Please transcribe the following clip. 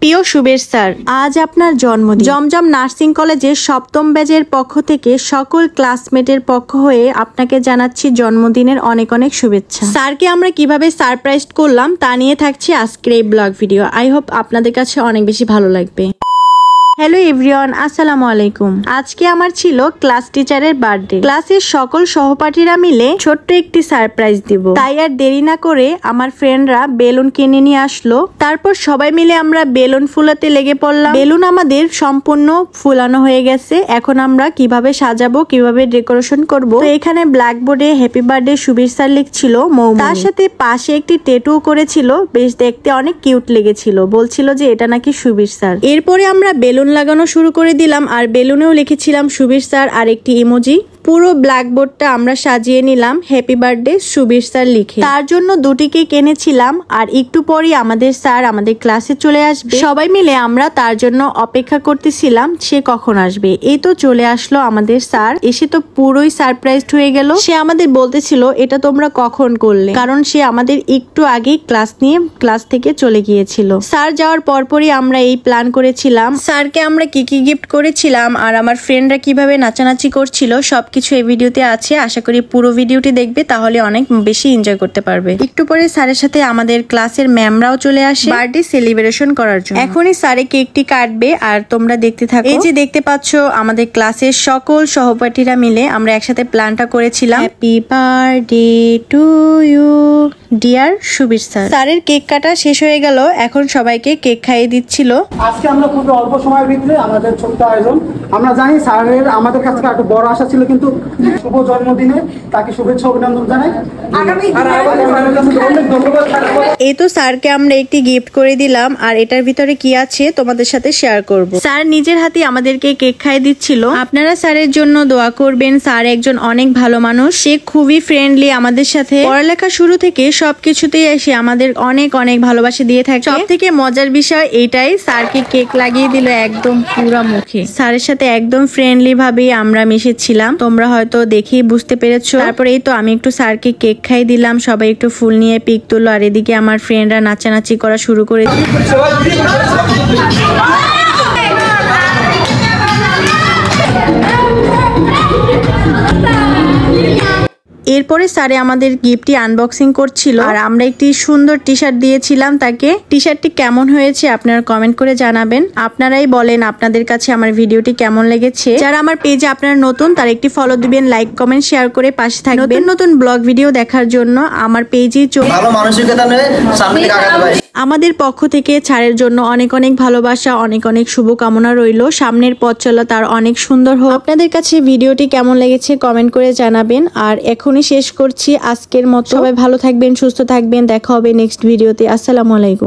প্রিয় সুবেশ স্যার, আজ আপনার জন্মদিন। জমজম নার্সিং কলেজের সপ্তম ব্যাচের পক্ষ থেকে সকল ক্লাসমেটের পক্ষ হয়ে আপনাকে জানাচ্ছি জন্মদিনের অনেক অনেক শুভেচ্ছা। স্যারকে আমরা কিভাবে সারপ্রাইজ করলাম তা নিয়ে থাকছি আজকের এই ব্লগ ভিডিও। আই হোপ আপনাদের কাছে অনেক বেশি ভালো লাগবে। হ্যালো এভরিওয়ান, আসসালামু আলাইকুম। আজকে আমার ছিল ক্লাস টিচারের বার্থডে। ক্লাসের সকল সহপাঠীরা মিলে ছোট্ট একটি সারপ্রাইজ দিব, তাই আর দেরি না করে আমার ফ্রেন্ডরা বেলুন কিনে নিয়ে আসলো। তারপর সবাই মিলে আমরা বেলুন ফুলাতে লেগে পড়লাম। বেলুন আমাদের সম্পূর্ণ ফুলানো হয়ে গেছে। এখন আমরা কিভাবে সাজাবো, কিভাবে ডেকোরেশন করব। তো এখানে ব্ল্যাকবোর্ডে happy birthday Subir sir লিখছিল Moumoni, তার সাথে পাশে একটি ট্যাটু করেছিল। বেশ দেখতে অনেক কিউট লেগেছিল, বলছিল যে এটা নাকি সুবীর স্যার। এরপরে আমরা বেলুন লাগানো শুরু করে দিলাম, আর বেলুনেও লিখেছিলাম সুবীর স্যার আর একটি ইমোজি। পুরো ব্ল্যাকবোর্ডটা আমরা সাজিয়ে নিলাম হ্যাপি বার্থডে সুবীর স্যার লিখে। তার জন্য দুটি কেক এনেছিলাম, আর একটু পরই আমাদের স্যার আমাদের ক্লাসে চলে আসবে। সবাই মিলে আমরা তার জন্য অপেক্ষা করতেছিলাম সে কখন আসবে। এই তো চলে আসলো আমাদের স্যার। এসে তো পুরোই সারপ্রাইজড হয়ে গেল। সে আমাদের বলতেছিল এটা তোমরা কখন করলে, কারণ সে আমাদের একটু আগেই ক্লাস নিয়ে ক্লাস থেকে চলে গিয়েছিল। স্যার যাওয়ার পরপরই আমরা এই প্ল্যান করেছিলাম। স্যারকে আমরা কি কি গিফট করেছিলাম আর আমার ফ্রেন্ডরা কিভাবে নাচানাচি করছিল সবকিছু এই ভিডিওতে আছে। আশা করি পুরো ভিডিওটি দেখবে, তাহলে অনেক বেশি এনজয় করতে পারবে। একটু পরে স্যারের সাথে আমাদের ক্লাসের ম্যামরাও চলে আসে বার্থডে সেলিব্রেশন করার জন্য। এখনই স্যারে কেকটি কাটবে আর তোমরা দেখতে থাকো। এই যে দেখতে পাচ্ছ আমাদের ক্লাসের সকল সহপাঠীরা মিলে আমরা একসাথে প্ল্যানটা করেছিলাম। Happy birthday to you dear Subir sir. স্যারের কেক কাটা শেষ হয়ে গেল, এখন সবাইকে কেক খাইয়ে দিচ্ছিল। আজকে আমরা খুব অল্প সময়ের ভিতরে আমাদের ছোট্ট আয়োজন। আমরা জানি স্যারের আমাদের কাছে একটু বড় আশা ছিল, কিন্তু শুভ জন্মদিনে তাকে শুভেচ্ছা অভিনন্দন জানাই। এই তো স্যারকে আমরা একটি গিফট করে দিলাম, আর এটার ভিতরে কি আছে তোমাদের সাথে শেয়ার করব। স্যার নিজের হাতে আমাদেরকে কেক খাইয়ে দিচ্ছিল। আপনারা স্যারের জন্য দোয়া করবেন। স্যার একজন অনেক ভালো মানুষ, সে খুবই ফ্রেন্ডলি আমাদের সাথে। পড়ালেখা শুরু থেকে সবকিছুতেই এসে আমাদের অনেক অনেক ভালোবাসা দিয়ে থাকে। সব থেকে মজার বিষয় এইটাই, স্যারকে কেক লাগিয়ে দিল একদম পুরো মুখে। স্যারের সাথে একদম ফ্রেন্ডলি ভাবে আমরা মিশেছিলাম, তোমরা হয়তো দেখেই বুঝতে পেরেছো। তারপরে এই তো আমি একটু স্যারকে কেক খাই দিলাম, সবাই একটু ফুল নিয়ে পিক তুললো, আর এদিকে আমার ফ্রেন্ডরা নাচানাচি করা শুরু করে দিল। এরপরে স্যারে আমাদের গিফটটি আনবক্সিং করছিল, আর আমরা একটি সুন্দর টি শার্ট দিয়েছিলাম তাকে। টি শার্টটি কেমন হয়েছে আপনারা কমেন্ট করে জানাবেন। আপনারাই বলেন আপনাদের কাছে আমার ভিডিওটি কেমন লেগেছে। যারা আমার পেজে আপনারা নতুন তারা একটি ফলো দিবেন, লাইক কমেন্ট শেয়ার করে পাশে থাকবেন। নতুন ব্লগ ভিডিও দেখার জন্য আমার পেজে ভালো মানসিকতা নিয়ে সামনে আগাতে পারি। আমাদের পক্ষ থেকে ছাড়ের জন্য অনেক অনেক ভালোবাসা, অনেক অনেক শুভকামনা রইল। সামনের পথ চলা তার অনেক সুন্দর হোক। আপনাদের কাছে ভিডিওটি কেমন লেগেছে কমেন্ট করে জানাবেন। আর এখনই শেষ করছি আজকের মতো। সবাই ভালো থাকবেন, সুস্থ থাকবেন। দেখা হবে নেক্সট ভিডিওতে। আসসালামু আলাইকুম।